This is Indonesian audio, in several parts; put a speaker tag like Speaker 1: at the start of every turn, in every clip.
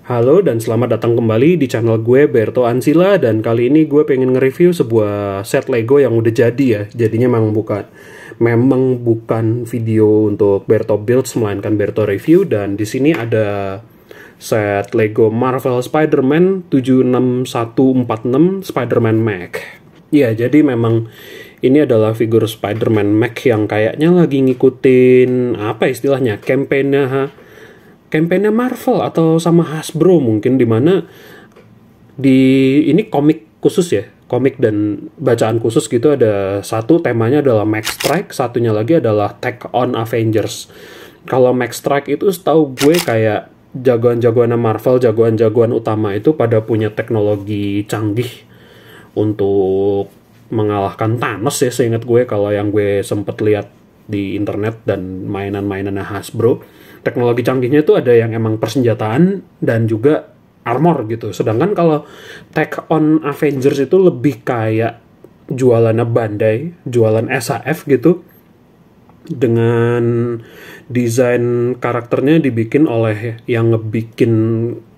Speaker 1: Halo dan selamat datang kembali di channel gue Berto Ansila, dan kali ini gue pengen nge-review sebuah set Lego yang udah jadi ya. Jadinya memang bukan video untuk Berto Builds melainkan Berto Review, dan di sini ada set Lego Marvel Spider-Man 76146 Spider-Man Mech. Ya, jadi memang ini adalah figur Spider-Man Mech yang kayaknya lagi ngikutin apa istilahnya, kampanye Marvel atau sama Hasbro mungkin, dimana ini komik khusus ya, komik dan bacaan khusus gitu. Ada satu temanya adalah Max Strike, satunya lagi adalah Take on Avengers. Kalau Max Strike itu setahu gue kayak jagoan-jagoan Marvel, jagoan-jagoan utama itu pada punya teknologi canggih untuk mengalahkan Thanos ya, seingat gue kalau yang gue sempet lihat di internet dan mainan-mainannya Hasbro. Teknologi canggihnya itu ada yang emang persenjataan dan juga armor gitu. Sedangkan kalau Take on Avengers itu lebih kayak jualannya Bandai, jualan SAF gitu. Dengan desain karakternya dibikin oleh yang ngebikin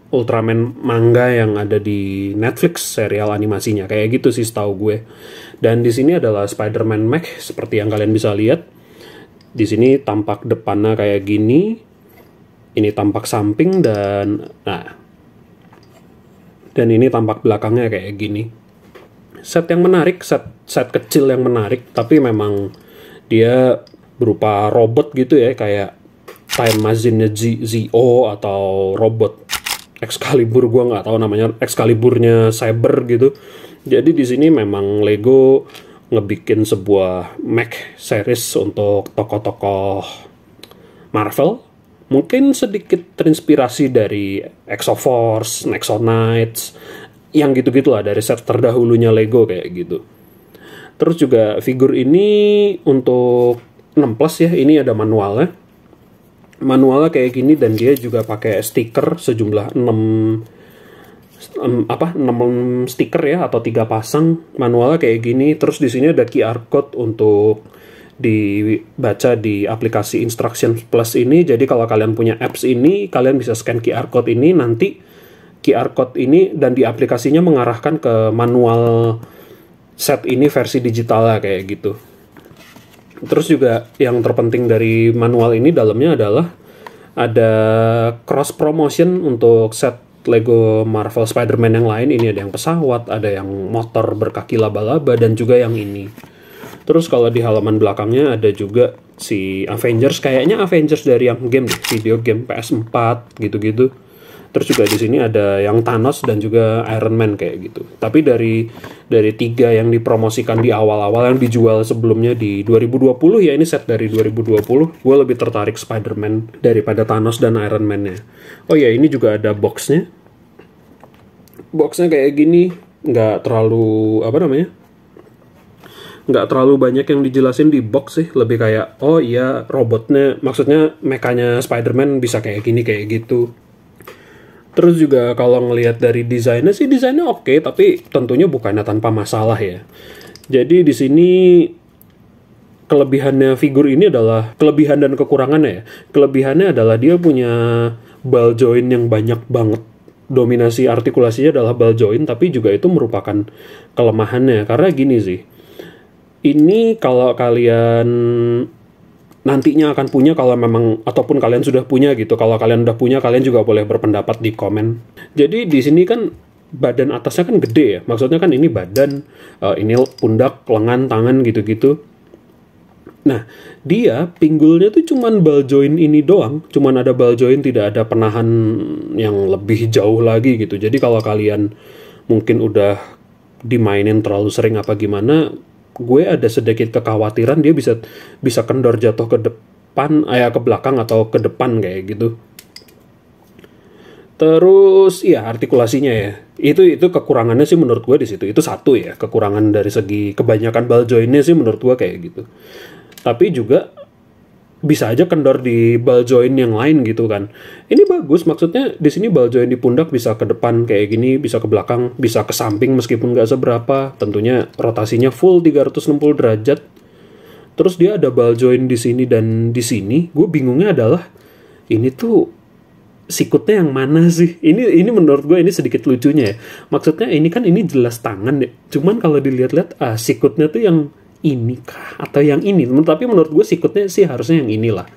Speaker 1: Ultraman manga yang ada di Netflix, serial animasinya. Kayak gitu sih setahu gue. Dan di sini adalah Spider-Man Mech seperti yang kalian bisa lihat. Di sini tampak depannya kayak gini. Ini tampak samping dan ini tampak belakangnya kayak gini. Set yang menarik, set kecil yang menarik, tapi memang dia berupa robot gitu ya, kayak Time Machine-nya Zio atau robot Excalibur, gua nggak tahu namanya, Excaliburnya Cyber gitu. Jadi di sini memang Lego ngebikin sebuah mech series untuk tokoh-tokoh Marvel. Mungkin sedikit terinspirasi dari Exoforce, Nexonites, yang gitu-gitulah dari set terdahulunya Lego kayak gitu. Terus juga figur ini untuk 6 plus ya, ini ada manualnya. Manualnya kayak gini, dan dia juga pakai stiker sejumlah 6 stiker ya, atau 3 pasang. Manualnya kayak gini. Terus di sini ada QR code untuk dibaca di aplikasi Instruction Plus ini. Jadi kalau kalian punya apps ini, kalian bisa scan QR code ini, nanti QR code ini dan di aplikasinya mengarahkan ke manual set ini versi digitalnya kayak gitu. Terus juga yang terpenting dari manual ini dalamnya adalah ada cross promotion untuk set Lego Marvel Spider-Man yang lain. Ini ada yang pesawat, ada yang motor berkaki laba-laba, dan juga yang ini. Terus kalau di halaman belakangnya ada juga si Avengers, kayaknya Avengers dari yang game deh, video game PS4 gitu-gitu. Terus juga di sini ada yang Thanos dan juga Iron Man kayak gitu. Tapi dari 3 yang dipromosikan di awal-awal yang dijual sebelumnya di 2020 ya, ini set dari 2020. Gue lebih tertarik Spider-Man daripada Thanos dan Iron Man-nya. Oh ya, ini juga ada boxnya. Boxnya kayak gini, nggak terlalu nggak terlalu banyak yang dijelasin di box sih, lebih kayak oh iya robotnya, maksudnya mekanya Spider-Man bisa kayak gini kayak gitu. Terus juga kalau ngelihat dari desainnya sih, desainnya oke, tapi tentunya bukannya tanpa masalah ya. Jadi di sini kelebihannya figur ini adalah, kelebihan dan kekurangannya ya. Kelebihannya adalah dia punya ball joint yang banyak banget. Dominasi artikulasinya adalah ball joint, tapi juga itu merupakan kelemahannya. Karena gini sih, ini kalau kalian nantinya akan punya, kalau memang, ataupun kalian sudah punya gitu, kalau kalian udah punya, kalian juga boleh berpendapat di komen. Jadi di sini kan badan atasnya kan gede ya, maksudnya kan ini badan, ini pundak, lengan, tangan gitu-gitu. Nah, dia pinggulnya tuh cuman ball joint ini doang, cuman ada ball joint, tidak ada penahan yang lebih jauh lagi gitu. Jadi kalau kalian mungkin udah dimainin terlalu sering apa gimana, gue ada sedikit kekhawatiran dia bisa kendor jatuh ke depan, ke belakang atau ke depan kayak gitu. Terus ya artikulasinya ya, itu kekurangannya sih menurut gue di situ. Itu satu ya, kekurangan dari segi kebanyakan ball jointnya sih menurut gue kayak gitu. Tapi juga bisa aja kendor di ball joint yang lain gitu kan. Ini bagus, maksudnya di sini ball joint di pundak bisa ke depan kayak gini, bisa ke belakang, bisa ke samping meskipun nggak seberapa. Tentunya rotasinya full 360 derajat. Terus dia ada ball joint di sini dan di sini. Gue bingungnya adalah ini tuh sikutnya yang mana sih? Ini menurut gue ini sedikit lucunya ya. Maksudnya ini jelas tangan ya. Cuman kalau dilihat-lihat sikutnya tuh yang ini kah atau yang ini? Tapi menurut gue sikutnya sih harusnya yang inilah.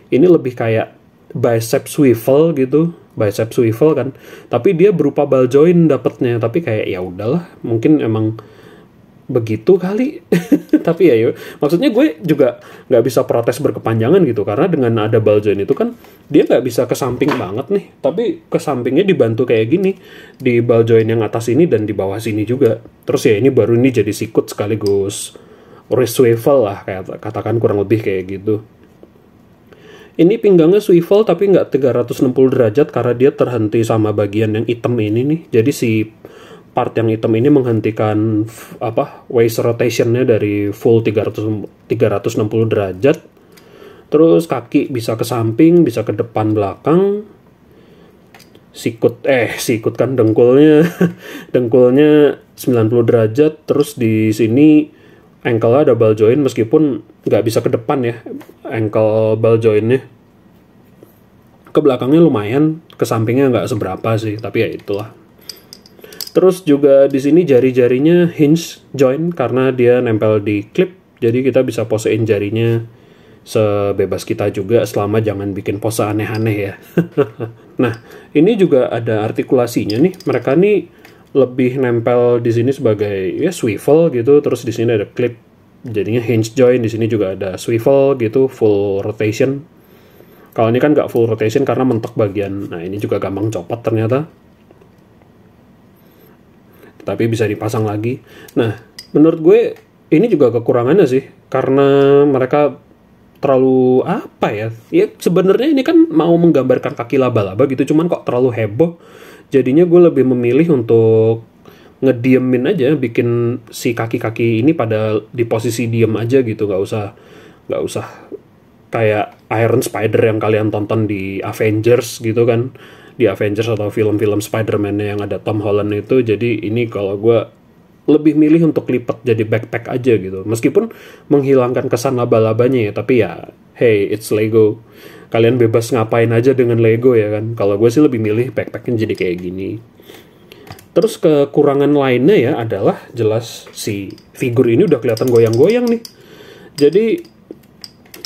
Speaker 1: Ini lebih kayak bicep swivel gitu, bicep swivel kan. Tapi dia berupa ball joint dapetnya. Tapi kayak ya udahlah, mungkin emang begitu kali. Tapi ya maksudnya gue juga nggak bisa protes berkepanjangan gitu, karena dengan ada ball joint itu kan dia nggak bisa ke samping banget nih, tapi ke sampingnya dibantu kayak gini di ball joint yang atas ini dan di bawah sini juga. Terus ya ini baru ini jadi sikut sekaligus wrist swivel lah, kayak katakan kurang lebih kayak gitu. Ini pinggangnya swivel tapi nggak 360 derajat karena dia terhenti sama bagian yang hitam ini nih. Jadi si part yang hitam ini menghentikan waist rotationnya dari full 360 derajat. Terus kaki bisa ke samping, bisa ke depan belakang. Sikut kan dengkulnya dengkulnya 90 derajat. Terus di sini ankle-nya ada ball joint meskipun nggak bisa ke depan ya ankle ball joint-nya. Ke belakangnya lumayan, ke sampingnya nggak seberapa sih, tapi ya itulah. Terus juga di sini jari-jarinya hinge joint karena dia nempel di klip, jadi kita bisa posein jarinya sebebas kita juga selama jangan bikin pose aneh-aneh ya. Nah, ini juga ada artikulasinya nih. Mereka nih lebih nempel di sini sebagai ya swivel gitu, terus di sini ada klip. Jadinya hinge joint, di sini juga ada swivel gitu, full rotation. Kalau ini kan nggak full rotation karena mentok bagian. Nah, ini juga gampang copot ternyata. Tapi bisa dipasang lagi. Nah, menurut gue ini juga kekurangannya sih, karena mereka terlalu apa ya? Ya sebenarnya ini kan mau menggambarkan kaki laba-laba gitu, cuman kok terlalu heboh. Jadinya gue lebih memilih untuk ngediemin aja, bikin si kaki-kaki ini pada di posisi diem aja gitu, nggak usah kayak Iron Spider yang kalian tonton di Avengers gitu kan. Di Avengers atau film-film Spider-Man yang ada Tom Holland itu. Jadi ini kalau gue lebih milih untuk lipat jadi backpack aja gitu. Meskipun menghilangkan kesan laba-labanya ya, tapi ya hey, it's Lego. Kalian bebas ngapain aja dengan Lego ya kan. Kalau gue sih lebih milih backpacknya jadi kayak gini. Terus kekurangan lainnya ya adalah jelas si figur ini udah kelihatan goyang-goyang nih. Jadi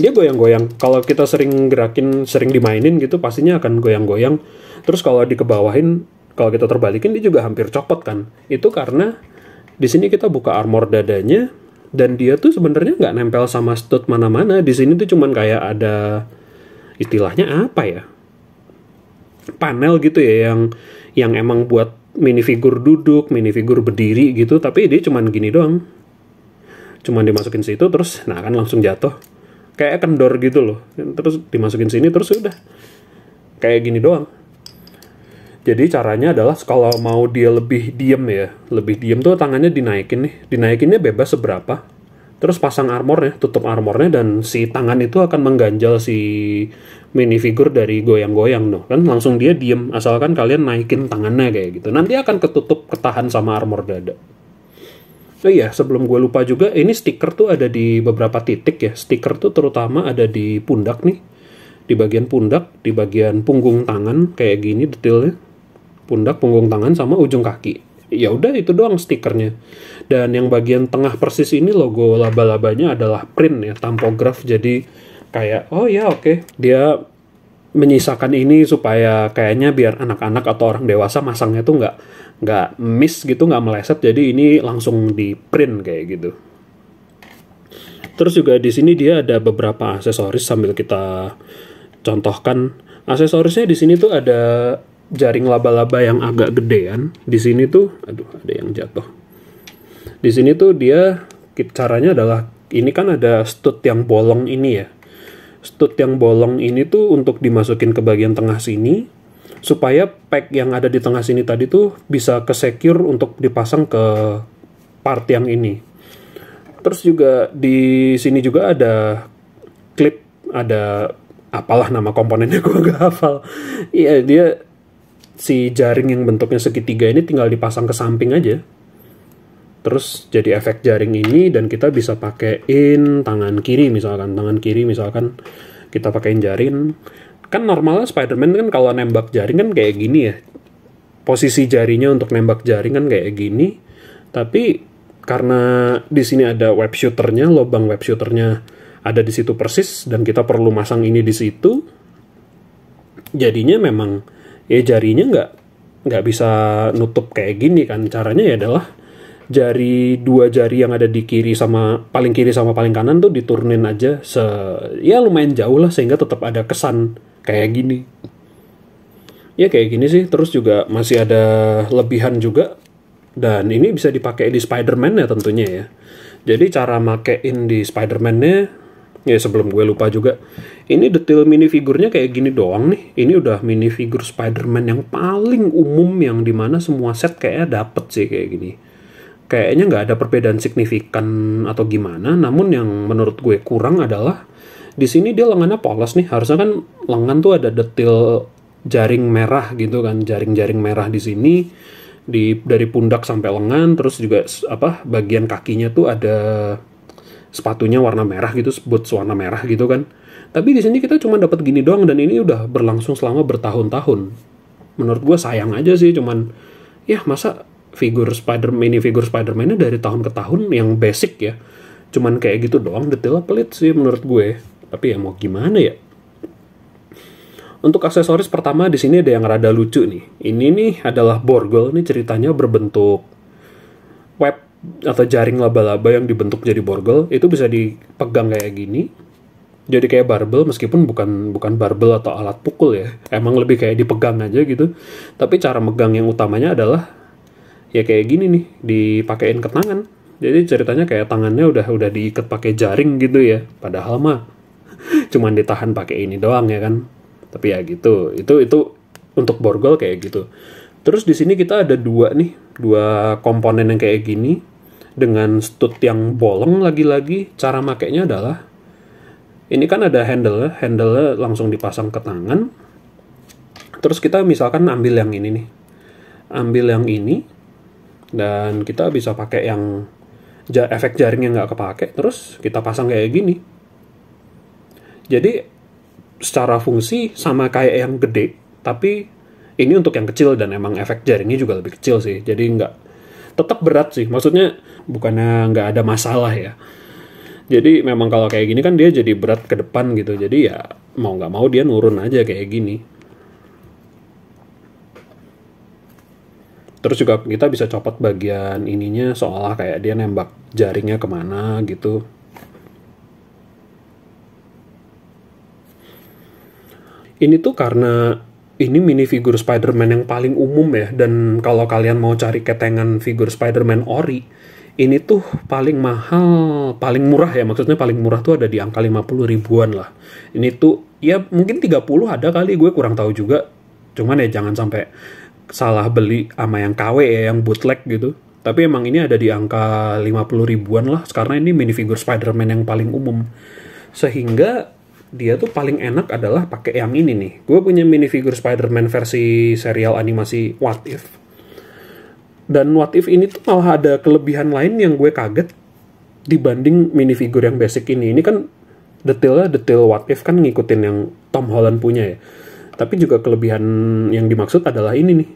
Speaker 1: dia goyang-goyang. Kalau kita sering gerakin, sering dimainin gitu, pastinya akan goyang-goyang. Terus kalau dikebawahin, kalau kita terbalikin dia juga hampir copot kan. Itu karena di sini kita buka armor dadanya dan dia tuh sebenarnya nggak nempel sama stud mana-mana. Di sini tuh cuman kayak ada istilahnya apa ya? Panel gitu ya yang emang buat minifigur duduk, minifigur berdiri gitu, tapi dia cuman gini doang. Cuman dimasukin situ terus nah kan langsung jatuh. Kayak kendor gitu loh. Terus dimasukin sini terus udah. Kayak gini doang. Jadi caranya adalah kalau mau dia lebih diem ya, lebih diem tuh tangannya dinaikin nih. Dinaikinnya bebas seberapa. Terus pasang armornya, tutup armornya, dan si tangan itu akan mengganjal si minifigure dari goyang-goyang dong. Kan langsung dia diem, asalkan kalian naikin tangannya kayak gitu. Nanti akan ketutup, ketahan sama armor dada. Oh iya, sebelum gue lupa juga, ini stiker tuh ada di beberapa titik ya. Stiker tuh terutama ada di pundak nih. Di bagian pundak, di bagian punggung tangan, kayak gini detailnya. Pundak, punggung tangan, sama ujung kaki. Ya udah itu doang stikernya. Dan yang bagian tengah persis ini logo laba-labanya adalah print ya, tampograf. Jadi kayak oh ya oke. Dia menyisakan ini supaya kayaknya biar anak-anak atau orang dewasa masangnya tuh nggak miss gitu, nggak meleset. Jadi ini langsung di print kayak gitu. Terus juga di sini dia ada beberapa aksesoris sambil kita contohkan. Aksesorisnya di sini tuh ada jaring laba-laba yang agak gedean. Di sini tuh, aduh ada yang jatuh. Di sini tuh dia caranya adalah ini kan ada stud yang bolong ini ya. Stud yang bolong ini tuh untuk dimasukin ke bagian tengah sini supaya peg yang ada di tengah sini tadi tuh bisa ke-secure untuk dipasang ke part yang ini. Terus juga di sini juga ada clip, ada apalah nama komponennya gue gak hafal. Iya dia si jaring yang bentuknya segitiga ini tinggal dipasang ke samping aja. Terus jadi efek jaring ini dan kita bisa pakein tangan kiri misalkan. Tangan kiri misalkan kita pakein jaring. kan normalnya Spider-Man kan kalau nembak jaring kan kayak gini ya. Posisi jarinya untuk nembak jaring kan kayak gini. Tapi karena di sini ada web shooternya, lubang web shooternya ada di situ persis, dan kita perlu masang ini di situ, jadinya memang ya jarinya nggak bisa nutup kayak gini kan. Caranya ya adalah dua jari yang ada di kiri sama paling kanan tuh diturunin aja ya lumayan jauh lah, sehingga tetap ada kesan kayak gini. Ya kayak gini sih. Terus juga masih ada lebihan juga, dan ini bisa dipakai di Spider-Man ya tentunya ya. Jadi cara makein di Spider-Man-nya, ya sebelum gue lupa juga, ini detail minifigurnya kayak gini doang nih. Ini udah minifigur Spider-Man yang paling umum, yang dimana semua set kayaknya dapet sih kayak gini. Kayaknya nggak ada perbedaan signifikan atau gimana. Namun yang menurut gue kurang adalah di sini dia lengannya polos nih. Harusnya kan lengan tuh ada detail jaring merah gitu kan, jaring-jaring merah di sini dari pundak sampai lengan. Terus juga bagian kakinya tuh ada sepatunya warna merah gitu, boots warna merah gitu kan. Tapi di sini kita cuma dapat gini doang, dan ini udah berlangsung selama bertahun-tahun. Menurut gue sayang aja sih, cuman ya masa minifigur Spider-Man-nya dari tahun ke tahun yang basic ya, cuman kayak gitu doang, detailnya pelit sih menurut gue. Tapi ya mau gimana ya. Untuk aksesoris pertama di sini ada yang rada lucu nih. Ini nih adalah borgol. Ini ceritanya berbentuk web atau jaring laba-laba yang dibentuk jadi borgol. Itu bisa dipegang kayak gini. Jadi kayak barbel, meskipun bukan barbel atau alat pukul ya. Emang lebih kayak dipegang aja gitu. Tapi cara megang yang utamanya adalah ya kayak gini nih, dipakein ke tangan. Jadi ceritanya kayak tangannya udah diikat pakai jaring gitu ya. Padahal mah cuman ditahan pakai ini doang ya kan. Tapi ya gitu. Itu untuk borgol kayak gitu. Terus di sini kita ada dua komponen yang kayak gini dengan stud yang bolong. Lagi-lagi cara makainya adalah ini kan ada handle-nya langsung dipasang ke tangan. Terus kita misalkan ambil yang ini nih. Ambil yang ini. Dan kita bisa pakai yang efek jaringnya nggak kepake, terus kita pasang kayak gini. Jadi secara fungsi sama kayak yang gede, tapi ini untuk yang kecil, dan emang efek jaringnya juga lebih kecil sih. Jadi tetap berat sih. Maksudnya bukannya nggak ada masalah ya. Jadi memang kalau kayak gini kan dia jadi berat ke depan gitu. Jadi ya mau nggak mau dia nurun aja kayak gini. Terus juga kita bisa copot bagian ininya, seolah kayak dia nembak jaringnya kemana gitu. Ini tuh karena ini minifigur Spider-Man yang paling umum ya. Dan kalau kalian mau cari ketengan figur Spider-Man ori, ini tuh paling mahal, paling murah ya. Maksudnya paling murah tuh ada di angka 50 ribuan lah. Ini tuh ya mungkin 30 ada kali, gue kurang tahu juga. Cuman ya jangan sampai salah beli sama yang KW ya, yang bootleg gitu. Tapi emang ini ada di angka 50 ribuan lah, karena ini minifigur Spider-Man yang paling umum. Sehingga dia tuh paling enak adalah pakai yang ini nih. Gue punya minifigur Spider-Man versi serial animasi What If. Dan What If ini tuh malah ada kelebihan lain yang gue kaget dibanding minifigur yang basic ini. Ini kan detail What If kan ngikutin yang Tom Holland punya ya. Tapi juga kelebihan yang dimaksud adalah ini nih.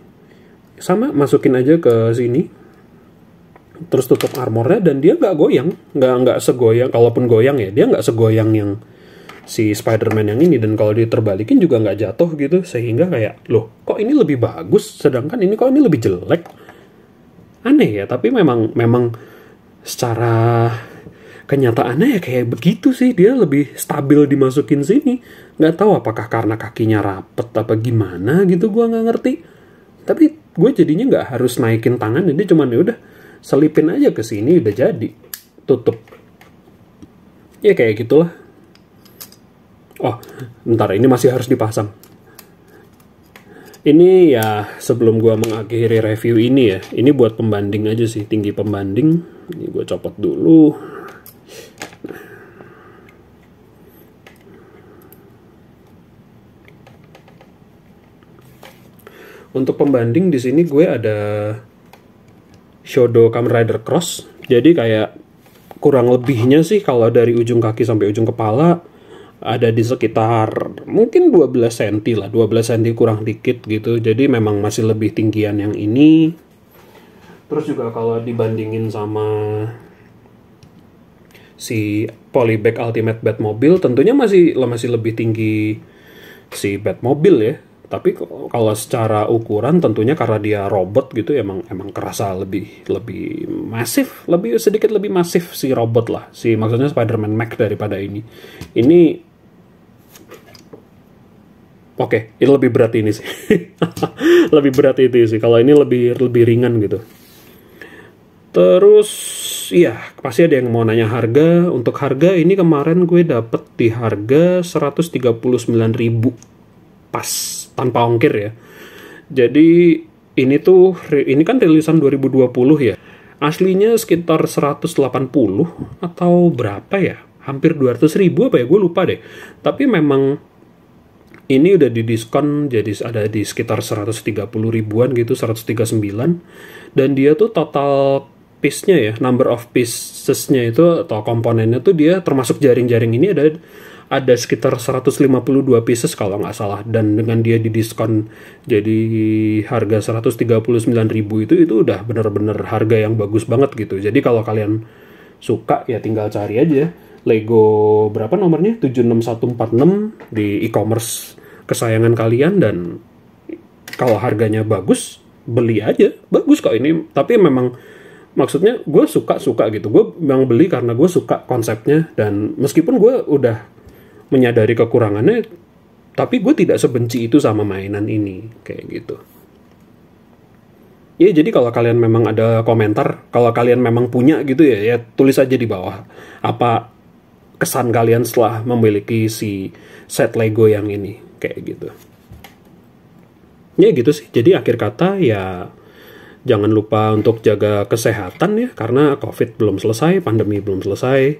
Speaker 1: Sama, masukin aja ke sini. Terus tutup armornya, dan dia nggak goyang. Nggak segoyang, kalaupun goyang ya, dia nggak segoyang yang si Spider-Man yang ini. Dan kalau diterbalikin juga nggak jatuh gitu. Sehingga kayak, loh kok ini lebih bagus, sedangkan ini kok ini lebih jelek. Aneh ya, tapi memang secara kenyataannya ya kayak begitu sih. Dia lebih stabil dimasukin sini. Nggak tahu apakah karena kakinya rapet apa gimana gitu, gue nggak ngerti. Tapi gue jadinya nggak harus naikin tangan, jadi cuman ya udah selipin aja ke sini udah jadi, tutup. Ya kayak gitulah. Oh, bentar, ini masih harus dipasang. Ini ya sebelum gue mengakhiri review ini ya, ini buat pembanding aja sih, tinggi pembanding. Ini gue copot dulu. Untuk pembanding di sini gue ada Shodo Kamen Rider Cross. Jadi kayak kurang lebihnya sih kalau dari ujung kaki sampai ujung kepala ada di sekitar mungkin 12 cm lah, 12 cm kurang dikit gitu. Jadi memang masih lebih tinggian yang ini. Terus juga kalau dibandingin sama si Polybag Ultimate Batmobile, tentunya masih lebih tinggi si Batmobile ya. Tapi kalau secara ukuran tentunya karena dia robot gitu, emang kerasa lebih masif, sedikit lebih masif si robot lah, si maksudnya Spider-Man Max daripada ini. Oke, ini lebih berat ini sih. Lebih berat itu sih. Kalau ini lebih ringan gitu. Terus iya, pasti ada yang mau nanya harga. Untuk harga ini kemarin gue dapet di harga 139.000 pas, tanpa ongkir ya. Jadi ini kan rilisan 2020 ya. Aslinya sekitar 180 atau berapa ya? Hampir 200.000 apa ya? Gue lupa deh. Tapi memang ini udah didiskon jadi ada di sekitar 130 ribuan gitu, 139. Dan dia tuh total piece-nya ya, number of pieces-nya itu atau komponennya tuh dia termasuk jaring-jaring ini ada sekitar 152 pieces kalau nggak salah. Dan dengan dia didiskon jadi harga 139.000 itu udah bener-bener harga yang bagus banget gitu. Jadi kalau kalian suka ya tinggal cari aja Lego berapa nomornya, 76146 di e-commerce kesayangan kalian. Dan kalau harganya bagus, beli aja, bagus kok ini. Tapi memang maksudnya gue suka gitu, gue memang beli karena gue suka konsepnya. Dan meskipun gue udah menyadari kekurangannya, tapi gue tidak sebenci itu sama mainan ini, kayak gitu. Ya jadi kalau kalian memang ada komentar, kalau kalian memang punya gitu ya tulis aja di bawah apa kesan kalian setelah memiliki si set Lego yang ini, kayak gitu. Ya gitu sih. Jadi akhir kata ya jangan lupa untuk jaga kesehatan ya, karena COVID belum selesai, pandemi belum selesai.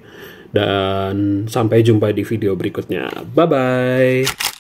Speaker 1: Dan sampai jumpa di video berikutnya. Bye-bye.